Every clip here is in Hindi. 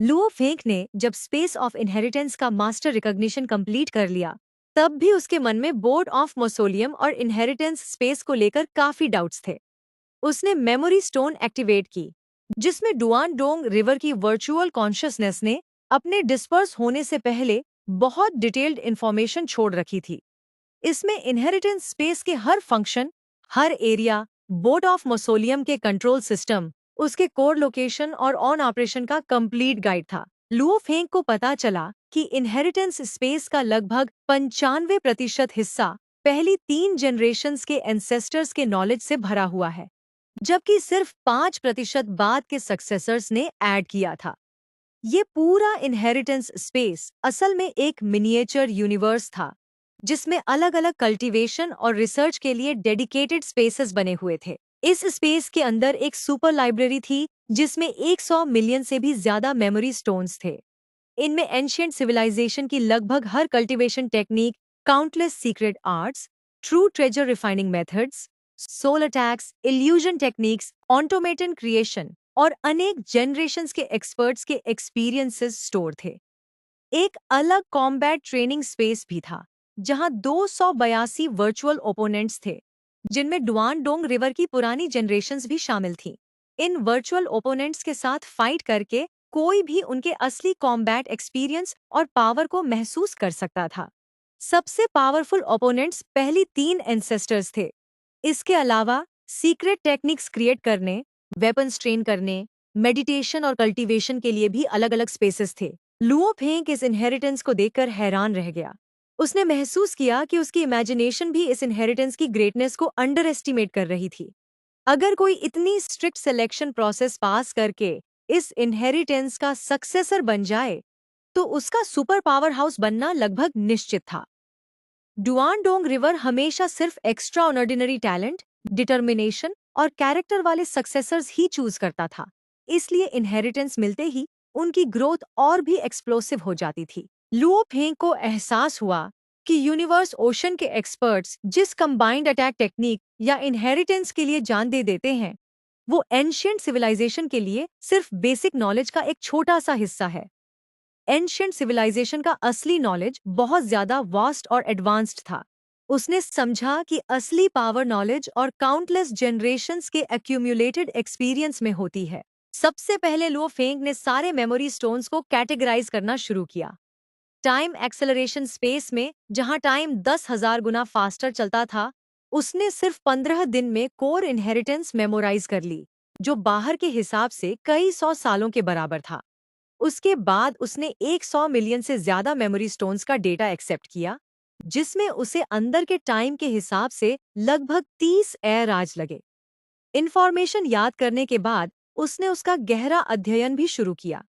लुओ फेंग ने जब स्पेस ऑफ इनहेरिटेंस का मास्टर रिकॉग्निशन कंप्लीट कर लिया, तब भी उसके मन में बोर्ड ऑफ मौसोलियम और इनहेरिटेंस स्पेस को लेकर काफी डाउट्स थे। उसने मेमोरी स्टोन एक्टिवेट की, जिसमें डुआन डोंग रिवर की वर्चुअल कॉन्शियसनेस ने अपने डिस्पर्स होने से पहले बहुत डिटेल्ड इंफॉर्मेशन छोड़ रखी थी। इसमें इनहेरिटेंस स्पेस के हर फंक्शन, हर एरिया, बोर्ड ऑफ मौसोलियम के कंट्रोल सिस्टम, उसके कोर लोकेशन और ऑन ऑपरेशन का कंप्लीट गाइड था। लुओ फेंग को पता चला कि इनहेरिटेंस स्पेस का लगभग 95% हिस्सा पहली 3 जनरेशन्स के एंसेस्टर्स के नॉलेज से भरा हुआ है, जबकि सिर्फ 5% बाद के सक्सेसर्स ने ऐड किया था। ये पूरा इनहेरिटेंस स्पेस असल में एक मिनिएचर यूनिवर्स था, जिसमें अलग अलग कल्टीवेशन और रिसर्च के लिए डेडिकेटेड स्पेसेस बने हुए थे। इस स्पेस के अंदर एक सुपर लाइब्रेरी थी, जिसमें 100 मिलियन से भी ज्यादा मेमोरी स्टोन्स थे। इनमें एंशिएंट सिविलाइजेशन की लगभग हर cultivation technique, countless secret arts, true treasure refining methods, soul attacks, illusion techniques, automaton creation और अनेक जनरेशन्स के एक्सपर्ट्स के एक्सपीरियंसेस स्टोर थे। एक अलग कॉम्बैट ट्रेनिंग स्पेस भी था, जहां 282 वर्चुअल ओपोनेंट्स थे, जिनमें डुआन डोंग रिवर की पुरानी जनरेशन्स भी शामिल थीं। इन वर्चुअल ओपोनेंट्स के साथ फाइट करके कोई भी उनके असली कॉम्बैट एक्सपीरियंस और पावर को महसूस कर सकता था। सबसे पावरफुल ओपोनेंट्स पहली 3 एंसेस्टर्स थे। इसके अलावा सीक्रेट टेक्निक्स क्रिएट करने, वेपन्स ट्रेन करने, मेडिटेशन और कल्टीवेशन के लिए भी अलग अलग स्पेसेस थे। लुओ फेंग इस इनहेरिटेंस को देखकर हैरान रह गया। उसने महसूस किया कि उसकी इमेजिनेशन भी इस इनहेरिटेंस की ग्रेटनेस को अंडर एस्टिमेट कर रही थी। अगर कोई इतनी स्ट्रिक्ट सिलेक्शन प्रोसेस पास करके इस इनहेरिटेंस का सक्सेसर बन जाए, तो उसका सुपर पावर हाउस बनना लगभग निश्चित था। डुआन डोंग रिवर हमेशा सिर्फ एक्स्ट्रा ऑर्डिनरी टैलेंट, डिटर्मिनेशन और कैरेक्टर वाले सक्सेसर्स ही चूज करता था। इसलिए इनहेरिटेंस मिलते ही उनकी ग्रोथ और भी एक्सप्लोसिव हो जाती थी। लुओ फेंग को एहसास हुआ कि यूनिवर्स ओशन के एक्सपर्ट्स जिस कंबाइंड अटैक टेक्निक या इनहेरिटेंस के लिए जान दे देते हैं, वो एंशिएंट सिविलाइजेशन के लिए सिर्फ बेसिक नॉलेज का एक छोटा सा हिस्सा है। एंशिएंट सिविलाइजेशन का असली नॉलेज बहुत ज्यादा वास्ट और एडवांस्ड था। उसने समझा कि असली पावर नॉलेज और काउंटलेस जनरेशन्स के एक्यूमुलेटेड एक्सपीरियंस में होती है। सबसे पहले लुओ फेंग ने सारे मेमोरी स्टोन्स को कैटेगराइज करना शुरू किया। टाइम एक्सेलरेशन स्पेस में, जहां टाइम 10,000 गुना फास्टर चलता था, उसने सिर्फ 15 दिन में कोर इनहेरिटेंस मेमोराइज कर ली, जो बाहर के हिसाब से कई सौ सालों के बराबर था। उसके बाद उसने 100 मिलियन से ज्यादा मेमोरी स्टोन्स का डेटा एक्सेप्ट किया, जिसमें उसे अंदर के टाइम के हिसाब से लगभग 30 एयर आज लगे। इन्फॉर्मेशन याद करने के बाद उसने उसका गहरा अध्ययन भी शुरू किया,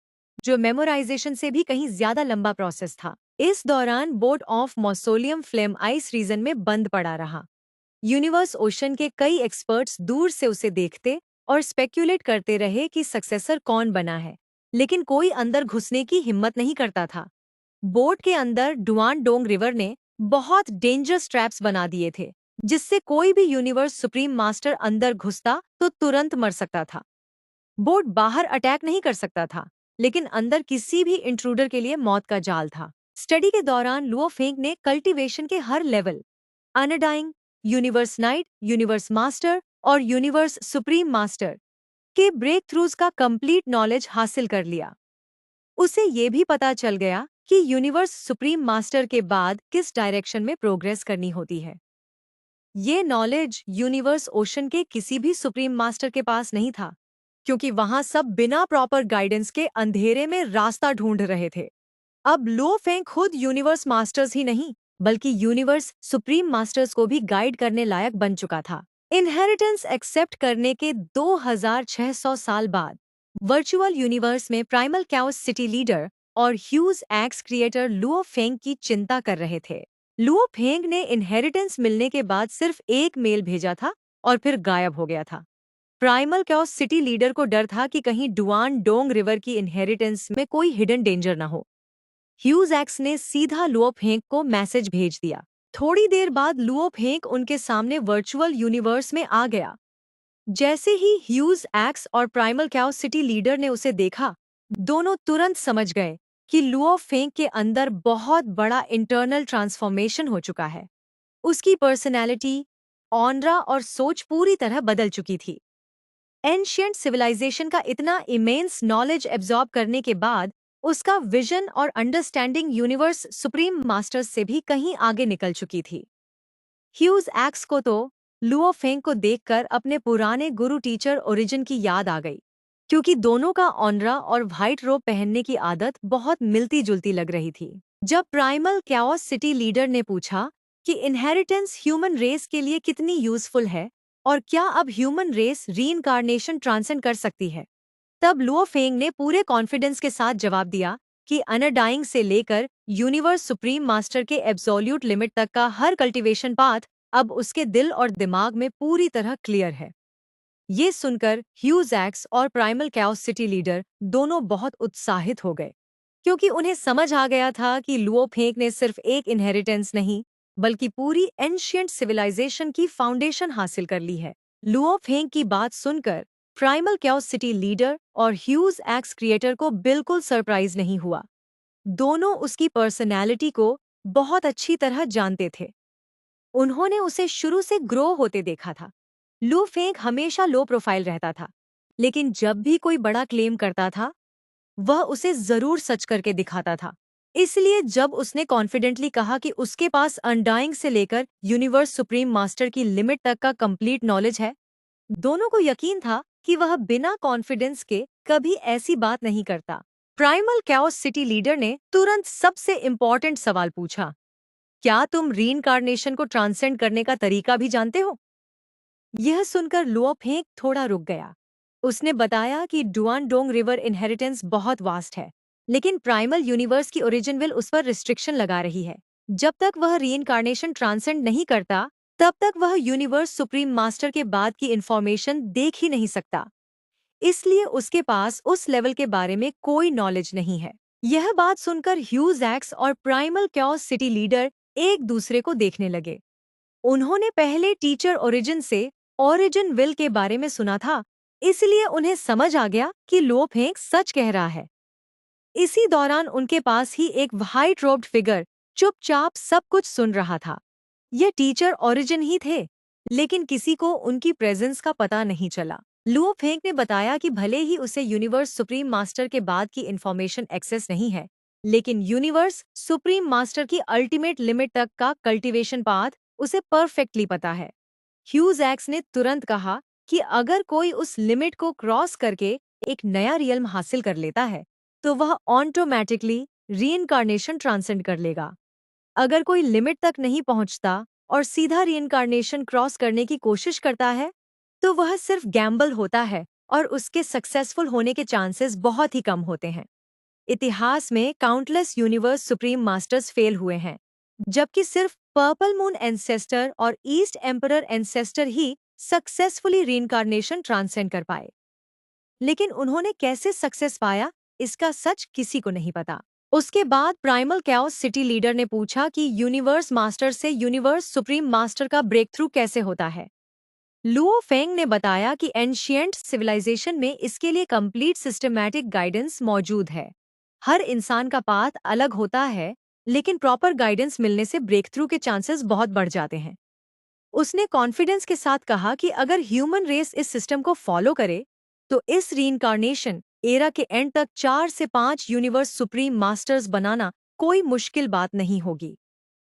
जो मेमोराइजेशन से भी कहीं ज्यादा लंबा प्रोसेस था। इस दौरान board of mausoleum flame ice region में बंद पड़ा रहा। यूनिवर्स ओशन के कई एक्सपर्ट्स दूर से उसे देखते और स्पेक्यूलेट करते रहे कि सक्सेसर कौन बना है, लेकिन कोई अंदर घुसने की हिम्मत नहीं करता था। बोट के अंदर डुआन डोंग रिवर ने बहुत डेंजरस ट्रैप्स बना दिए थे, जिससे कोई भी यूनिवर्स सुप्रीम मास्टर अंदर घुसता तो तुरंत मर सकता था। बोट बाहर अटैक नहीं कर सकता था, लेकिन अंदर किसी भी इंट्रूडर के लिए मौत का जाल था। स्टडी के दौरान लुओ फेंग ने कल्टीवेशन के हर level, undying, universe knight, universe master और यूनिवर्स सुप्रीम मास्टर के ब्रेक थ्रूज का कंप्लीट नॉलेज हासिल कर लिया। उसे ये भी पता चल गया कि यूनिवर्स सुप्रीम मास्टर के बाद किस डायरेक्शन में प्रोग्रेस करनी होती है। ये नॉलेज यूनिवर्स ओशन के किसी भी सुप्रीम मास्टर के पास नहीं था, क्योंकि वहां सब बिना प्रॉपर गाइडेंस के अंधेरे में रास्ता ढूंढ रहे थे। अब लो फेंग खुद यूनिवर्स मास्टर्स ही नहीं, बल्कि यूनिवर्स सुप्रीम मास्टर्स को भी गाइड करने लायक बन चुका था। इनहेरिटेंस एक्सेप्ट करने के 2600 साल बाद वर्चुअल यूनिवर्स में प्राइमल कैओस सिटी लीडर और huge x creator Luo Feng की चिंता कर रहे थे। लुओ फेंग ने इनहेरिटेंस मिलने के बाद सिर्फ एक मेल भेजा था और फिर गायब हो गया था। प्राइमल कैओस सिटी लीडर को डर था कि कहीं डुआन डोंग रिवर की इनहेरिटेंस में कोई हिडन डेंजर न हो। ह्यूज एक्स ने सीधा लुओ फेंग को मैसेज भेज दिया। थोड़ी देर बाद लुओ फेंग उनके सामने वर्चुअल यूनिवर्स में आ गया। जैसे ही ह्यूज एक्स और प्राइमल कैओस सिटी लीडर ने उसे देखा, दोनों तुरंत समझ गए कि लुओ फेंग के अंदर बहुत बड़ा इंटरनल ट्रांसफॉर्मेशन हो चुका है। उसकी पर्सनैलिटी, ऑनरा और सोच पूरी तरह बदल चुकी थी। एंशियंट सिविलाइजेशन का इतना इमेंस नॉलेज एब्जॉर्ब करने के बाद उसका विजन और अंडरस्टैंडिंग यूनिवर्स सुप्रीम मास्टर्स से भी कहीं आगे निकल चुकी थी। ह्यूज एक्स को तो लुओ फेंग को देखकर अपने पुराने गुरु टीचर ओरिजिन की याद आ गई, क्योंकि दोनों का ऑनरा और व्हाइट रोब पहनने की आदत बहुत मिलती जुलती लग रही थी। जब प्राइमल कैओस सिटी लीडर ने पूछा कि इनहेरिटेंस ह्यूमन रेस के लिए कितनी यूजफुल है और क्या अब ह्यूमन रेस रीइंकार्नेशन ट्रांसेंड कर सकती है, तब लुओ फेंग ने पूरे कॉन्फिडेंस के साथ जवाब दिया कि अनडाइंग से लेकर यूनिवर्स सुप्रीम मास्टर के एब्सोल्यूट लिमिट तक का हर कल्टीवेशन पाथ अब उसके दिल और दिमाग में पूरी तरह क्लियर है। ये सुनकर ह्यूज एक्स और प्राइमल कैओस सिटी लीडर दोनों बहुत उत्साहित हो गए, क्योंकि उन्हें समझ आ गया था कि लुओ फेंग ने सिर्फ एक इनहेरिटेंस नहीं, बल्कि पूरी एंशियंट सिविलाइजेशन की फाउंडेशन हासिल कर ली है। लुओ फेंग की बात सुनकर प्राइमल कैओस सिटी लीडर और ह्यूज एक्स क्रिएटर को बिल्कुल सरप्राइज नहीं हुआ। दोनों उसकी पर्सनैलिटी को बहुत अच्छी तरह जानते थे। उन्होंने उसे शुरू से ग्रो होते देखा था। लू फेंग हमेशा लो प्रोफाइल रहता था, लेकिन जब भी कोई बड़ा क्लेम करता था, वह उसे जरूर सच करके दिखाता था। इसलिए जब उसने कॉन्फिडेंटली कहा कि उसके पास अनडाइंग से लेकर यूनिवर्स सुप्रीम मास्टर की लिमिट तक का कंप्लीट नॉलेज है, दोनों को यकीन था कि वह बिना कॉन्फिडेंस के कभी ऐसी बात नहीं करता। प्राइमल कैओस सिटी लीडर ने तुरंत सबसे इम्पोर्टेंट सवाल पूछा, क्या तुम रीइंकार्नेशन को ट्रांसेंड करने का तरीका भी जानते हो? यह सुनकर लुओ फेंग थोड़ा रुक गया। उसने बताया कि डुआनडोंग रिवर इनहेरिटेंस बहुत वास्ट है, लेकिन प्राइमल यूनिवर्स की ओरिजिन विल उस पर रिस्ट्रिक्शन लगा रही है। जब तक वह रीइंकार्नेशन ट्रांसेंड नहीं करता, तब तक वह यूनिवर्स सुप्रीम मास्टर के बाद की इंफॉर्मेशन देख ही नहीं सकता। इसलिए उसके पास उस लेवल के बारे में कोई नॉलेज नहीं है। यह बात सुनकर ह्यूज एक्स और प्राइमल कैओस सिटी लीडर एक दूसरे को देखने लगे। उन्होंने पहले टीचर ओरिजिन से ओरिजिन विल के बारे में सुना था, इसलिए उन्हें समझ आ गया कि लो फेंग सच कह रहा है। इसी दौरान उनके पास ही एक व्हाइट रोब्ड फिगर चुपचाप सब कुछ सुन रहा था। ये टीचर ओरिजिन ही थे, लेकिन किसी को उनकी प्रेजेंस का पता नहीं चला। लुओ फेंग ने बताया कि भले ही उसे यूनिवर्स सुप्रीम मास्टर के बाद की इंफॉर्मेशन एक्सेस नहीं है, लेकिन यूनिवर्स सुप्रीम मास्टर की अल्टीमेट लिमिट तक का कल्टीवेशन पाथ उसे परफेक्टली पता है। ह्यूज एक्स ने तुरंत कहा कि अगर कोई उस लिमिट को क्रॉस करके एक नया रियल्म हासिल कर लेता है, तो वह ऑटोमैटिकली रीइंकार्नेशन ट्रांसेंड कर लेगा। अगर कोई लिमिट तक नहीं पहुंचता और सीधा रीइंकार्नेशन क्रॉस करने की कोशिश करता है, तो वह सिर्फ गैम्बल होता है और उसके सक्सेसफुल होने के चांसेस बहुत ही कम होते हैं। इतिहास में countless universe supreme masters fail हुए हैं, जबकि सिर्फ पर्पल मून एंसेस्टर और ईस्ट एम्परर एंसेस्टर ही सक्सेसफुली रीइंकार्नेशन ट्रांसेंड कर पाए। लेकिन उन्होंने कैसे सक्सेस पाया, इसका सच किसी को नहीं पता। उसके बाद प्राइमल कैओस सिटी लीडर ने पूछा कि यूनिवर्स मास्टर से यूनिवर्स सुप्रीम मास्टर का ब्रेक थ्रू कैसे होता है। लुओ फेंग ने बताया कि एंशिएंट सिविलाइजेशन में इसके लिए कंप्लीट सिस्टमैटिक गाइडेंस मौजूद है। हर इंसान का पाथ अलग होता है, लेकिन प्रॉपर गाइडेंस मिलने से ब्रेक थ्रू के चांसेस बहुत बढ़ जाते हैं। उसने कॉन्फिडेंस के साथ कहा कि अगर ह्यूमन रेस इस सिस्टम को फॉलो करे, तो इस रीइंकार्नेशन एरा के एंड तक 4 से 5 यूनिवर्स सुप्रीम मास्टर्स बनाना कोई मुश्किल बात नहीं होगी।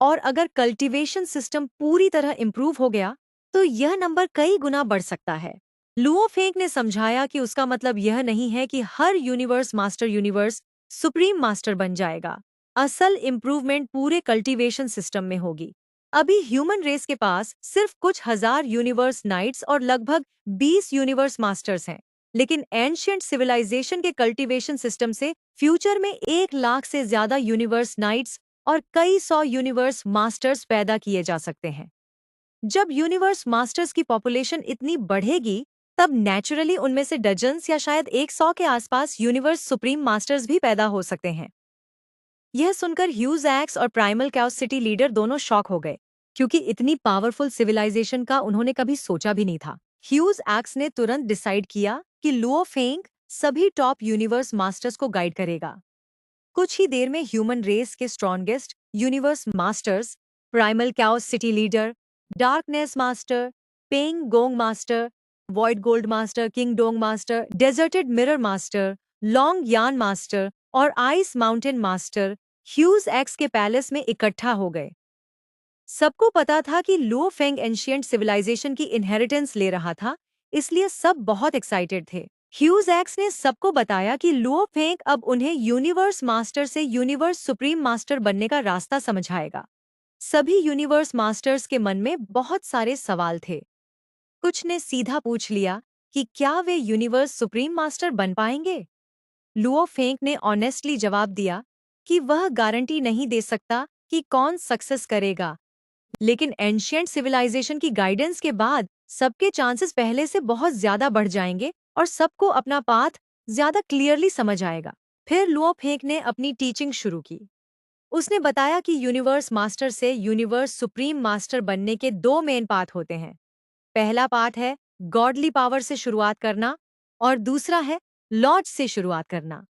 और अगर कल्टीवेशन सिस्टम पूरी तरह इम्प्रूव हो गया, तो यह नंबर कई गुना बढ़ सकता है। लुओ फेंग ने समझाया कि उसका मतलब यह नहीं है कि हर universe master universe supreme master बन जाएगा। असल इम्प्रूवमेंट पूरे कल्टीवेशन सिस्टम में होगी। अभी ह्यूमन रेस के पास सिर्फ कुछ हजार यूनिवर्स नाइट्स और लगभग 20 यूनिवर्स मास्टर्स हैं, लेकिन एंशिएंट सिविलाइजेशन के कल्टीवेशन सिस्टम से फ्यूचर में 1 लाख से ज्यादा यूनिवर्स नाइट्स और कई 100 यूनिवर्स मास्टर्स पैदा किए जा सकते हैं। जब यूनिवर्स मास्टर्स की पॉपुलेशन इतनी बढ़ेगी, तब नेचुरली उनमें से डजन्स या शायद 100 के आसपास यूनिवर्स सुप्रीम मास्टर्स भी पैदा हो सकते हैं। यह सुनकर ह्यूज एक्स और प्राइमल कैओस सिटी लीडर दोनों शॉक हो गए, क्योंकि इतनी पावरफुल सिविलाइजेशन का उन्होंने कभी सोचा भी नहीं था। ह्यूज एक्स ने तुरंत डिसाइड किया कि लुओ फेंग सभी टॉप यूनिवर्स मास्टर्स को गाइड करेगा। कुछ ही देर में ह्यूमन रेस के strongest universe masters, primal chaos city leader, darkness master, Peng Gong master, void gold master, king Dong master, deserted mirror master, long Yan master और ice mountain master huge axe के पैलेस में इकट्ठा हो गए। सबको पता था कि लुओ फेंग एंशिएंट सिविलाइजेशन की इनहेरिटेंस ले रहा था, इसलिए सब बहुत एक्साइटेड थे। ह्यूज एक्स ने सबको बताया कि लुओ फेंग अब उन्हें यूनिवर्स मास्टर से यूनिवर्स सुप्रीम मास्टर बनने का रास्ता समझाएगा। सभी यूनिवर्स मास्टर्स के मन में बहुत सारे सवाल थे। कुछ ने सीधा पूछ लिया कि क्या वे यूनिवर्स सुप्रीम मास्टर बन पाएंगे। लुओ फेंग ने ऑनेस्टली जवाब दिया कि वह गारंटी नहीं दे सकता कि कौन सक्सेस करेगा, लेकिन एंशिएंट सिविलाइजेशन की गाइडेंस के बाद सबके चांसेस पहले से बहुत ज्यादा बढ़ जाएंगे और सबको अपना पाथ ज्यादा क्लियरली समझ आएगा। फिर लुओ फेंग ने अपनी टीचिंग शुरू की। उसने बताया कि यूनिवर्स मास्टर से यूनिवर्स सुप्रीम मास्टर बनने के दो मेन पाथ होते हैं। पहला पाथ है गॉडली पावर से शुरुआत करना और दूसरा है लॉज से शुरुआत करना।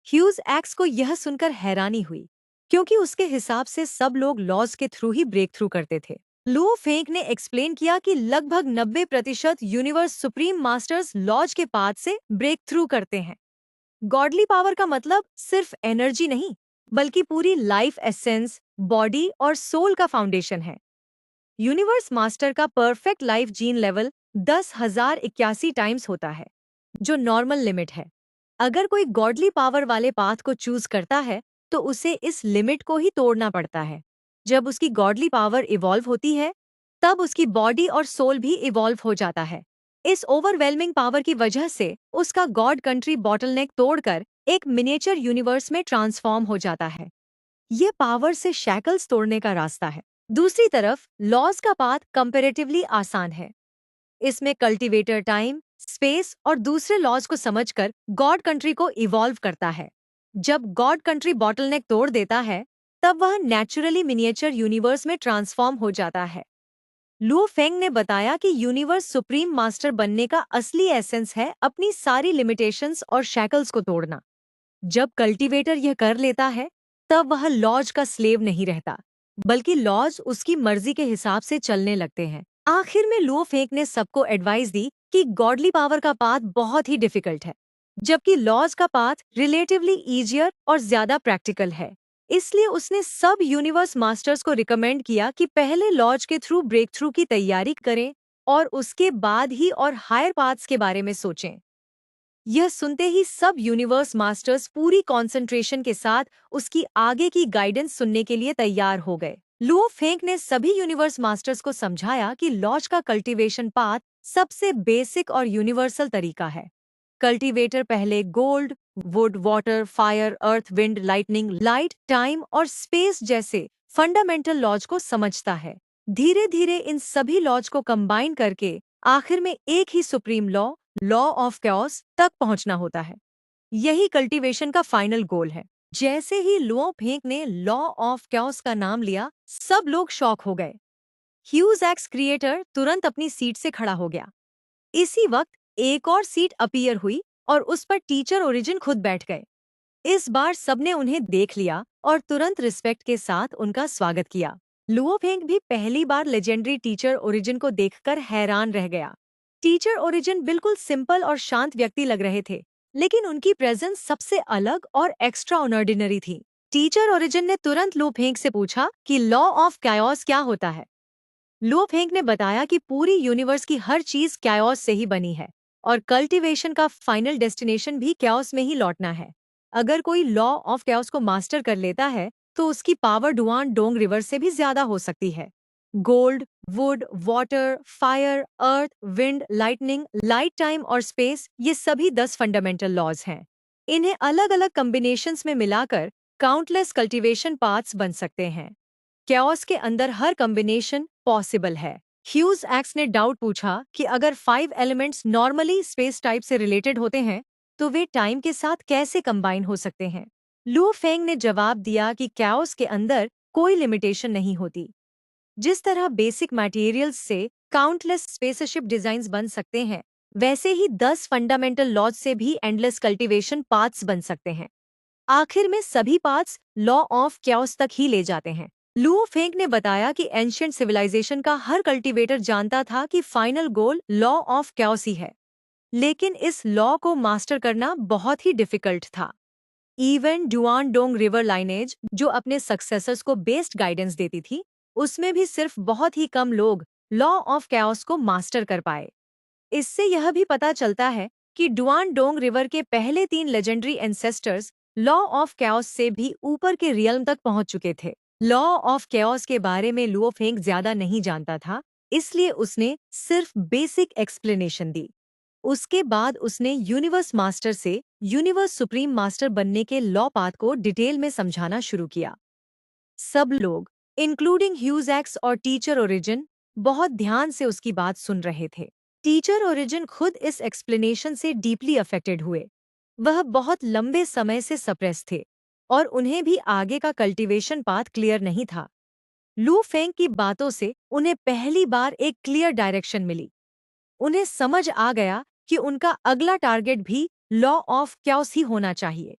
ह्यूज एक्स को यह सुनकर हैरानी हुई, क्योंकि उसके हिसाब से सब लोग लॉज के थ्रू ही ब्रेक थ्रू करते थे। लुओ फेंग ने एक्सप्लेन किया कि लगभग 90% यूनिवर्स सुप्रीम मास्टर्स लॉज के पाथ से ब्रेक थ्रू करते हैं। गॉडली पावर का मतलब सिर्फ एनर्जी नहीं, बल्कि पूरी लाइफ एसेंस, बॉडी और सोल का फाउंडेशन है। यूनिवर्स मास्टर का perfect life gene level 10,081 times होता है, जो नॉर्मल लिमिट है। अगर कोई गॉडली पावर वाले पाथ को चूज करता है तो उसे इस लिमिट को ही तोड़ना पड़ता है। जब उसकी गॉडली पावर इवॉल्व होती है, तब उसकी बॉडी और सोल भी इवॉल्व हो जाता है। इस ओवरवेलमिंग पावर की वजह से उसका गॉड कंट्री बॉटलनेक तोड़कर एक मिनिएचर यूनिवर्स में ट्रांसफॉर्म हो जाता है। ये पावर से शैकल्स तोड़ने का रास्ता है। दूसरी तरफ लॉज का पाथ कंपैरेटिवली आसान है। इसमें कल्टीवेटर टाइम, स्पेस और दूसरे लॉज को समझकर गॉड कंट्री को इवॉल्व करता है। जब गॉड कंट्री बॉटलनेक तोड़ देता है, तब वह नेचुरली मिनिएचर यूनिवर्स में ट्रांसफॉर्म हो जाता है। लुओ फेंग ने बताया कि यूनिवर्स सुप्रीम मास्टर बनने का असली एसेंस है अपनी सारी लिमिटेशंस और शैकल्स को तोड़ना। जब कल्टीवेटर यह कर लेता है, तब वह लॉज का स्लेव नहीं रहता, बल्कि लॉज उसकी मर्जी के हिसाब से चलने लगते हैं। आखिर में लुओ फेंग ने सबको एडवाइस दी कि गॉडली पावर का पाथ बहुत ही डिफिकल्ट है, जबकि लॉज का पाथ रिलेटिवली इजियर और ज्यादा प्रैक्टिकल है। इसलिए उसने सब यूनिवर्स मास्टर्स को रिकमेंड किया कि पहले लॉज के थ्रू ब्रेक थ्रू की तैयारी करें और उसके बाद ही और हायर पाथ्स के बारे में सोचें। यह सुनते ही सब यूनिवर्स मास्टर्स पूरी कंसंट्रेशन के साथ उसकी आगे की गाइडेंस सुनने के लिए तैयार हो गए। लुओ फेंग ने सभी यूनिवर्स मास्टर्स को समझाया कि लॉज का कल्टीवेशन पाथ सबसे बेसिक और यूनिवर्सल तरीका है। कल्टीवेटर पहले gold, would, water, fire, earth, wind, lightning, light, time और स्पेस जैसे फंडामेंटल लॉज को समझता है। धीरे धीरे इन सभी लॉज को कंबाइन करके आखिर में एक ही supreme law, law of chaos तक पहुंचना होता है। यही कल्टीवेशन का फाइनल गोल है। जैसे ही लुओ फेंग ने लॉ ऑफ कैओस का नाम लिया, सब लोग शॉक हो गए। ह्यूज एक्स क्रिएटर तुरंत अपनी सीट से खड़ा हो गया। इसी वक्त एक और सीट अपीयर हुई और उस पर टीचर ओरिजिन खुद बैठ गए। इस बार सबने उन्हें देख लिया और तुरंत रिस्पेक्ट के साथ उनका स्वागत किया। लुओ फेंग भी पहली बार लेजेंडरी टीचर ओरिजिन को देखकर हैरान रह गया। टीचर ओरिजिन बिल्कुल सिंपल और शांत व्यक्ति लग रहे थे, लेकिन उनकी प्रेजेंस सबसे अलग और एक्स्ट्रा ऑर्डिनरी थी। टीचर ओरिजिन ने तुरंत लुओ फेंग से पूछा कि लॉ ऑफ कैओस क्या होता है। लुओ फेंग ने बताया कि पूरी यूनिवर्स की हर चीज कैओस से ही बनी है और कल्टीवेशन का फाइनल डेस्टिनेशन भी कैओस में ही लौटना है। अगर कोई लॉ ऑफ कैओस को मास्टर कर लेता है, तो उसकी पावर डुआन डोंग रिवर से भी ज्यादा हो सकती है। Gold, would, water, fire, earth, wind, lightning, light, time और स्पेस, ये सभी 10 फंडामेंटल लॉज हैं। इन्हें अलग अलग कॉम्बिनेशंस में मिलाकर काउंटलेस कल्टीवेशन पाथ्स बन सकते हैं। कैओस के अंदर हर कॉम्बिनेशन पॉसिबल है। ह्यूज एक्स ने डाउट पूछा कि अगर 5 एलिमेंट्स नॉर्मली स्पेस टाइप से रिलेटेड होते हैं, तो वे टाइम के साथ कैसे कंबाइन हो सकते हैं। लुओ फेंग ने जवाब दिया कि कैओस के अंदर कोई लिमिटेशन नहीं होती। जिस तरह बेसिक मटेरियल्स से काउंटलेस स्पेसशिप डिजाइन्स बन सकते हैं, वैसे ही 10 फंडामेंटल लॉज से भी एंडलेस कल्टीवेशन पाथ्स बन सकते हैं। आखिर में सभी पाथ्स लॉ ऑफ कैओस तक ही ले जाते हैं। लुओ फेंग ने बताया कि एंशिएंट सिविलाइजेशन का हर कल्टीवेटर जानता था कि final goal law of chaos ही है, लेकिन इस लॉ को मास्टर करना बहुत ही डिफिकल्ट था। इवन डुआनडोंग रिवर लाइनेज, जो अपने सक्सेसर्स को बेस्ट गाइडेंस देती थी, उसमें भी सिर्फ बहुत ही कम लोग लॉ ऑफ कैओस को मास्टर कर पाए। इससे यह भी पता चलता है कि डुआनडोंग रिवर के पहले 3 legendary ancestors law of chaos से भी ऊपर के रियल्म तक पहुंच चुके थे। लॉ ऑफ कैओस के बारे में लुओ फेंग ज्यादा नहीं जानता था, इसलिए उसने सिर्फ बेसिक एक्सप्लेनेशन दी। उसके बाद उसने यूनिवर्स मास्टर से यूनिवर्स सुप्रीम मास्टर बनने के लॉ पाथ को डिटेल में समझाना शुरू किया। सब लोग, इंक्लूडिंग ह्यूजैक्स और टीचर ओरिजिन, बहुत ध्यान से उसकी बात सुन रहे थे। टीचर ओरिजिन खुद इस एक्सप्लेनेशन से डीपली अफेक्टेड हुए। वह बहुत लंबे समय से सप्रेस थे और उन्हें भी आगे का कल्टीवेशन पाथ क्लियर नहीं था। लू फेंग की बातों से उन्हें पहली बार एक क्लियर डायरेक्शन मिली। उन्हें समझ आ गया कि उनका अगला टारगेट भी लॉ ऑफ कैओस ही होना चाहिए।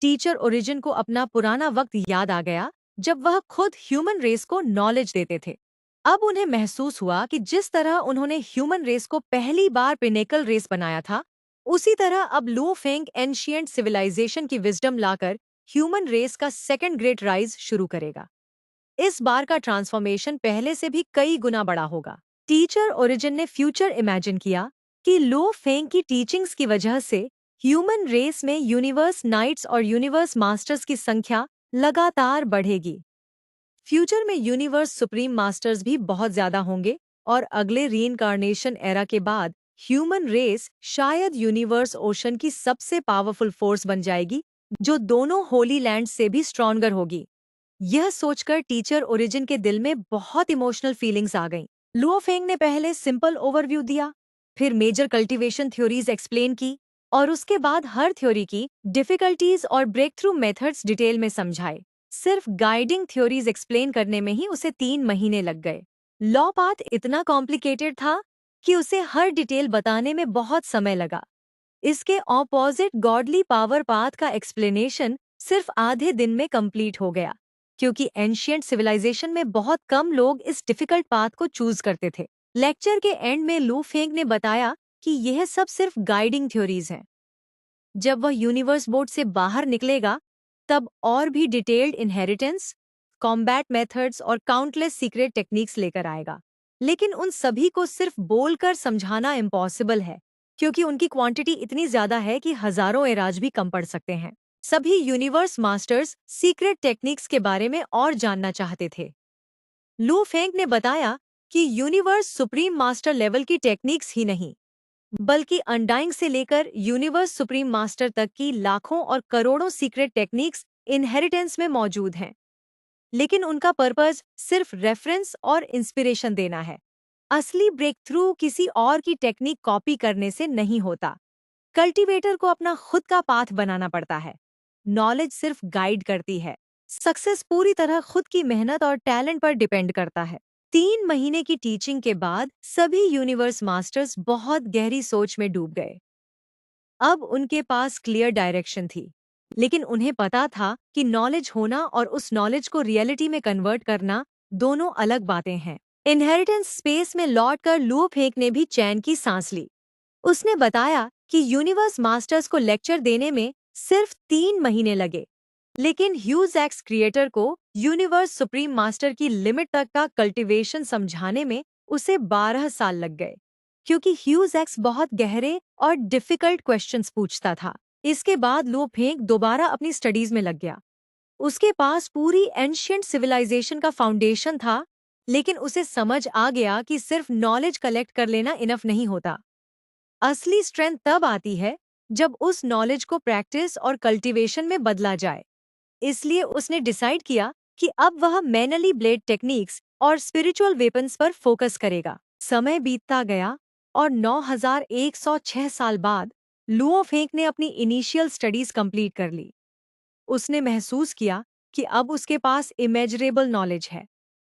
टीचर ओरिजिन को अपना पुराना वक्त याद आ गया, जब वह खुद ह्यूमन रेस को नॉलेज देते थे। अब उन्हें महसूस हुआ कि जिस तरह उन्होंने ह्यूमन रेस को पहली बार पिनेकल रेस बनाया था, उसी तरह अब लुओ फेंग एंशिएंट सिविलाइजेशन की विजडम लाकर ह्यूमन रेस का सेकंड ग्रेट राइज शुरू करेगा। इस बार का ट्रांसफॉर्मेशन पहले से भी कई गुना बड़ा होगा। टीचर ओरिजिन ने फ्यूचर इमेजिन किया कि लुओ फेंग की टीचिंग्स की वजह से ह्यूमन रेस में यूनिवर्स नाइट्स और यूनिवर्स मास्टर्स की संख्या लगातार बढ़ेगी। फ्यूचर में यूनिवर्स सुप्रीम मास्टर्स भी बहुत ज्यादा होंगे और अगले रीइंकार्नेशन एरा के बाद ह्यूमन रेस शायद यूनिवर्स ओशन की सबसे पावरफुल फोर्स बन जाएगी, जो दोनों होली लैंड से भी स्ट्रॉन्गर होगी। यह सोचकर टीचर ओरिजिन के दिल में बहुत इमोशनल फीलिंग्स आ गईं। लुओ फेंग ने पहले सिंपल ओवरव्यू दिया, फिर मेजर कल्टीवेशन थ्योरीज एक्सप्लेन की और उसके बाद हर थ्योरी की डिफिकल्टीज और ब्रेक थ्रू मेथड्स डिटेल में समझाए। सिर्फ गाइडिंग थ्योरीज एक्सप्लेन करने में ही उसे 3 महीने लग गए। लॉ पाथ इतना कॉम्प्लिकेटेड था कि उसे हर डिटेल बताने में बहुत समय लगा। इसके ऑपोजिट गॉडली पावर पाथ का एक्सप्लेनेशन सिर्फ आधे दिन में कंप्लीट हो गया, क्योंकि एंशिएंट सिविलाइजेशन में बहुत कम लोग इस डिफिकल्ट पाथ को चूज करते थे। लेक्चर के एंड में लू फेंग ने बताया कि यह सब सिर्फ गाइडिंग थ्योरीज हैं। जब वह यूनिवर्स बोर्ड से बाहर निकलेगा, तब और भी डिटेल्ड इनहेरिटेंस, कॉम्बैट मेथड्स और काउंटलेस सीक्रेट टेक्निक्स लेकर आएगा। लेकिन उन सभी को सिर्फ बोलकर समझाना इम्पॉसिबल है, क्योंकि उनकी क्वांटिटी इतनी ज्यादा है कि हजारों एराज भी कम पड़ सकते हैं। सभी यूनिवर्स मास्टर्स सीक्रेट टेक्निक्स के बारे में और जानना चाहते थे। लू फेंग ने बताया कि यूनिवर्स सुप्रीम मास्टर लेवल की टेक्निक्स ही नहीं, बल्कि अनडाइंग से लेकर यूनिवर्स सुप्रीम मास्टर तक की लाखों और करोड़ों सीक्रेट टेक्निक्स इनहेरिटेंस में मौजूद हैं। लेकिन उनका पर्पस सिर्फ रेफरेंस और इंस्पिरेशन देना है। असली ब्रेक थ्रू किसी और की टेक्निक कॉपी करने से नहीं होता। कल्टीवेटर को अपना खुद का पाथ बनाना पड़ता है। नॉलेज सिर्फ गाइड करती है। सक्सेस पूरी तरह खुद की मेहनत और टैलेंट पर डिपेंड करता है। 3 महीने की टीचिंग के बाद सभी यूनिवर्स मास्टर्स बहुत गहरी सोच में डूब गए। अब उनके पास क्लियर डायरेक्शन थी, लेकिन उन्हें पता था कि नॉलेज होना और उस नॉलेज को रियलिटी में कन्वर्ट करना दोनों अलग बातें हैं। इनहेरिटेंस स्पेस में लौट कर लुओ फेंग ने भी चैन की सांस ली। उसने बताया कि यूनिवर्स मास्टर्स को लेक्चर देने में सिर्फ 3 महीने लगे, लेकिन ह्यूजैक्स क्रिएटर को यूनिवर्स सुप्रीम मास्टर की लिमिट तक का कल्टीवेशन समझाने में उसे 12 साल लग गए, क्योंकि ह्यूजैक्स बहुत गहरे और डिफिकल्ट क्वेश्चंस पूछता था। इसके बाद लुओ फेंग दोबारा अपनी स्टडीज में लग गया। उसके पास पूरी एंशिएंट सिविलाइजेशन का फाउंडेशन था, लेकिन उसे समझ आ गया कि सिर्फ नॉलेज कलेक्ट कर लेना इनफ नहीं होता। असली स्ट्रेंथ तब आती है जब उस नॉलेज को प्रैक्टिस और कल्टीवेशन में बदला जाए। इसलिए उसने डिसाइड किया कि अब वह मैनली ब्लेड टेक्निक्स और स्पिरिचुअल वेपन्स पर फोकस करेगा। समय बीतता गया और 9106 साल बाद लुओ फेंग ने अपनी इनिशियल स्टडीज कंप्लीट कर ली। उसने महसूस किया कि अब उसके पास इमेजरेबल नॉलेज है,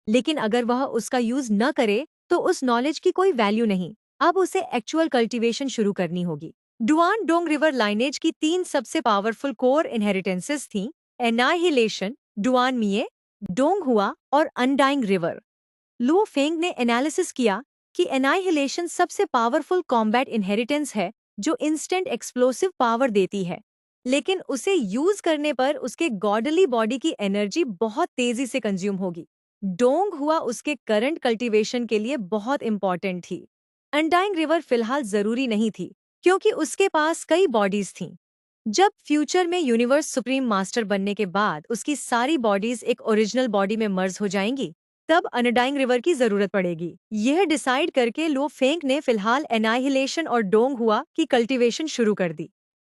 लेकिन अगर वह उसका यूज न करे तो उस नॉलेज की कोई वैल्यू नहीं। अब उसे एक्चुअल कल्टीवेशन शुरू करनी होगी। डुआन डोंग रिवर लाइनेज की 3 सबसे पावरफुल कोर इनहेरिटेंसेस थीं: एनाहिलेशन, डुआन मिए, डोंग हुआ और अनडाइंग रिवर। लुओ फेंग ने एनालिसिस किया कि एनाहिलेशन सबसे पावरफुल कॉम्बैट इनहेरिटेंस है जो इंस्टेंट एक्सप्लोसिव पावर देती है, लेकिन उसे यूज करने पर उसके गॉडली बॉडी की एनर्जी बहुत तेजी से कंज्यूम होगी। डोंग हुआ उसके करंट कल्टीवेशन के लिए बहुत इंपॉर्टेंट थी। अनडाइंग रिवर फिलहाल जरूरी नहीं थी क्योंकि उसके पास कई बॉडीज थीं। जब फ्यूचर में यूनिवर्स सुप्रीम मास्टर बनने के बाद उसकी सारी बॉडीज एक ओरिजिनल बॉडी में मर्ज हो जाएंगी, तब अनडाइंग रिवर की जरूरत पड़ेगी। यह डिसाइड करके लो फेंग ने फिलहाल एनाहिलेशन और डोंग हुआ की कल्टीवेशन शुरू कर दी।